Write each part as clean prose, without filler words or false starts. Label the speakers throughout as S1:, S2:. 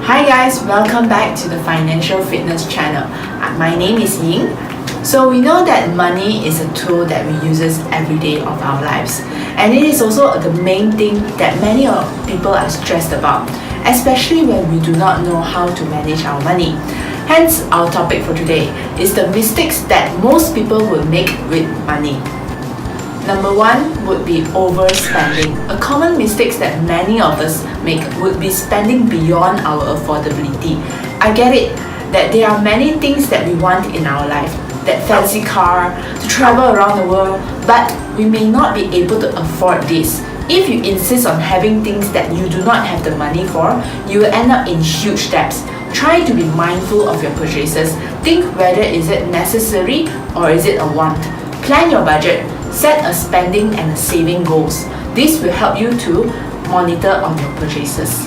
S1: Hi guys, welcome back to the Financial Fitness channel. My name is Ying. So we know that money is a tool that we use every day of our lives, and it is also the main thing that many people are stressed about, especially when we do not know how to manage our money. Hence, our topic for today is the mistakes that most people will make with money. Number one would be overspending. A common mistake that many of us make would be spending beyond our affordability. I get it that there are many things that we want in our life, that fancy car, to travel around the world, but we may not be able to afford this. If you insist on having things that you do not have the money for, you will end up in huge debts. Try to be mindful of your purchases. Think whether is it necessary or is it a want. Plan your budget. Set a spending and a saving goals. This will help you to monitor on your purchases.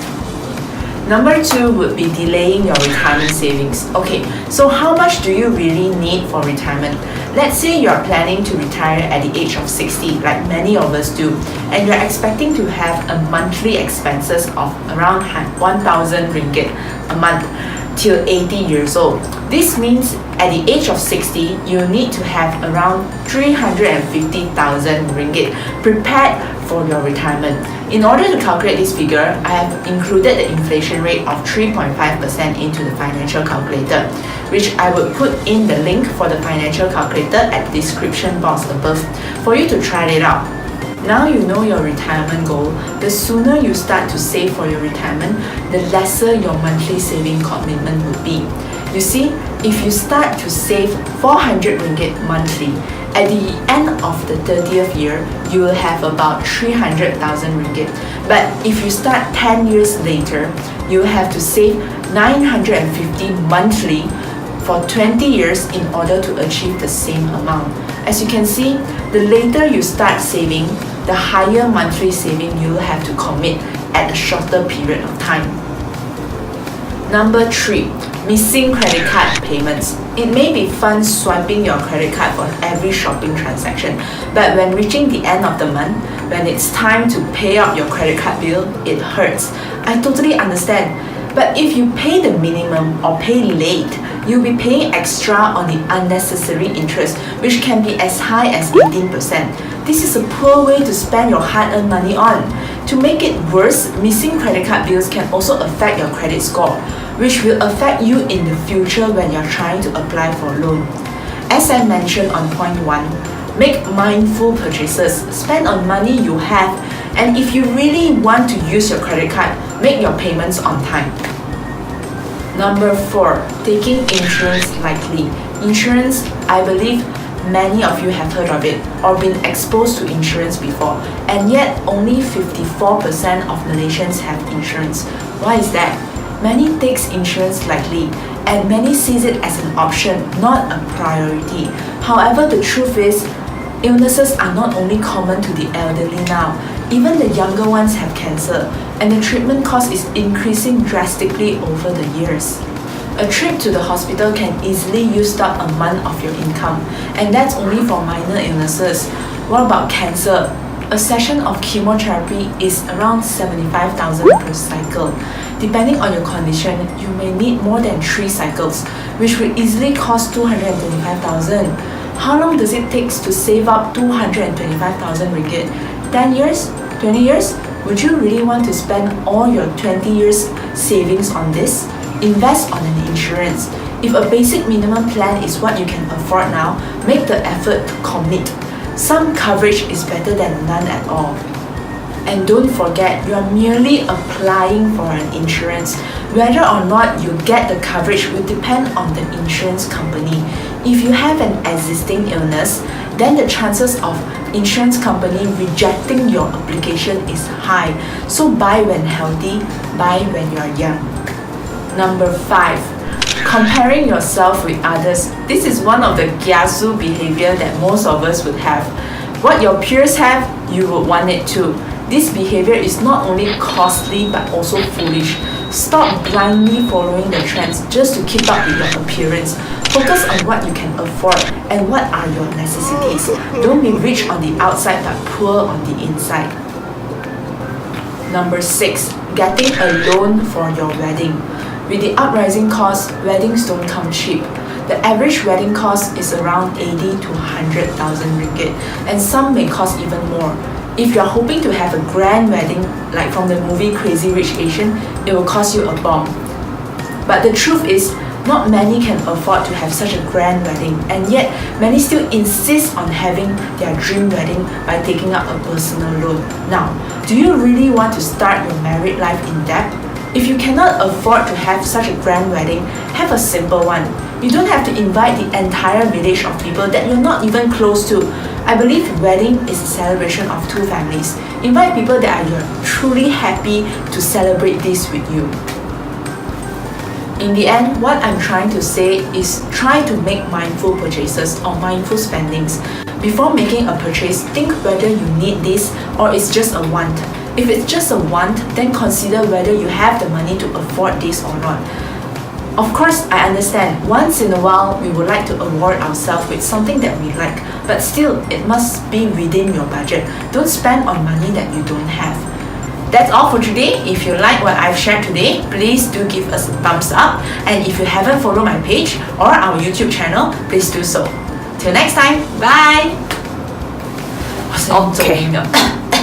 S1: Number two would be delaying your retirement savings. Okay, so how much do you really need for retirement? Let's say you are planning to retire at the age of 60, like many of us do, and you are expecting to have a monthly expenses of around 1,000 ringgit a month till 80 years old. This means at the age of 60, you need to have around 350,000 ringgit prepared for your retirement. In order to calculate this figure, I have included the inflation rate of 3.5% into the financial calculator, which I will put in the link for the financial calculator at the description box above for you to try it out. Now you know your retirement goal. The sooner you start to save for your retirement, the lesser your monthly saving commitment would be. You see, if you start to save 400 ringgit monthly, at the end of the 30th year, you will have about 300,000 ringgit. But if you start 10 years later, you will have to save 950 monthly for 20 years in order to achieve the same amount. As you can see, the later you start saving, the higher monthly saving you will have to commit at a shorter period of time. Number three, missing credit card payments. It may be fun swiping your credit card for every shopping transaction, but when reaching the end of the month, when it's time to pay out your credit card bill, it hurts. I totally understand. But if you pay the minimum or pay late, you'll be paying extra on the unnecessary interest, which can be as high as 18%. This is a poor way to spend your hard-earned money on. To make it worse, missing credit card bills can also affect your credit score, which will affect you in the future when you're trying to apply for a loan. As I mentioned on point one, make mindful purchases. Spend on money you have, and if you really want to use your credit card, make your payments on time. Number four, taking insurance lightly. Insurance, I believe many of you have heard of it or been exposed to insurance before, and yet only 54% of Malaysians have insurance. Why is that? Many takes insurance lightly, and many sees it as an option, not a priority. However, the truth is, illnesses are not only common to the elderly now. Even the younger ones have cancer, and the treatment cost is increasing drastically over the years. A trip to the hospital can easily use up a month of your income, and that's only for minor illnesses. What about cancer? A session of chemotherapy is around 75,000 per cycle. Depending on your condition, you may need more than 3 cycles, which will easily cost 225,000. How long does it take to save up 225,000 ringgit? 10 years? 20 years? Would you really want to spend all your 20 years savings on this? Invest on an insurance. If a basic minimum plan is what you can afford now, make the effort to commit. Some coverage is better than none at all. And don't forget, you are merely applying for an insurance. Whether or not you get the coverage will depend on the insurance company. If you have an existing illness, then the chances of insurance company rejecting your application is high. So buy when healthy, buy when you are young. Number five, comparing yourself with others. This is one of the kiasu behavior that most of us would have. What your peers have, you would want it too. This behavior is not only costly but also foolish. Stop blindly following the trends just to keep up with your appearance. Focus on what you can afford and what are your necessities. Don't be rich on the outside but poor on the inside. Number 6, getting a loan for your wedding. With the uprising costs, weddings don't come cheap. The average wedding cost is around 80 to 100,000 ringgit, and some may cost even more. If you're hoping to have a grand wedding, like from the movie Crazy Rich Asian, it will cost you a bomb. But the truth is, not many can afford to have such a grand wedding, and yet many still insist on having their dream wedding by taking up a personal loan. Now, do you really want to start your married life in debt? If you cannot afford to have such a grand wedding, have a simple one. You don't have to invite the entire village of people that you're not even close to. I believe wedding is a celebration of two families. Invite people that are truly happy to celebrate this with you. In the end, what I'm trying to say is try to make mindful purchases or mindful spendings. Before making a purchase, think whether you need this or it's just a want. If it's just a want, then consider whether you have the money to afford this or not. Of course, I understand, once in a while we would like to reward ourselves with something that we like, but still, it must be within your budget. Don't spend on money that you don't have. That's all for today. If you like what I've shared today, please do give us a thumbs up. And if you haven't followed my page or our YouTube channel, please do so. Till next time, bye!
S2: Okay.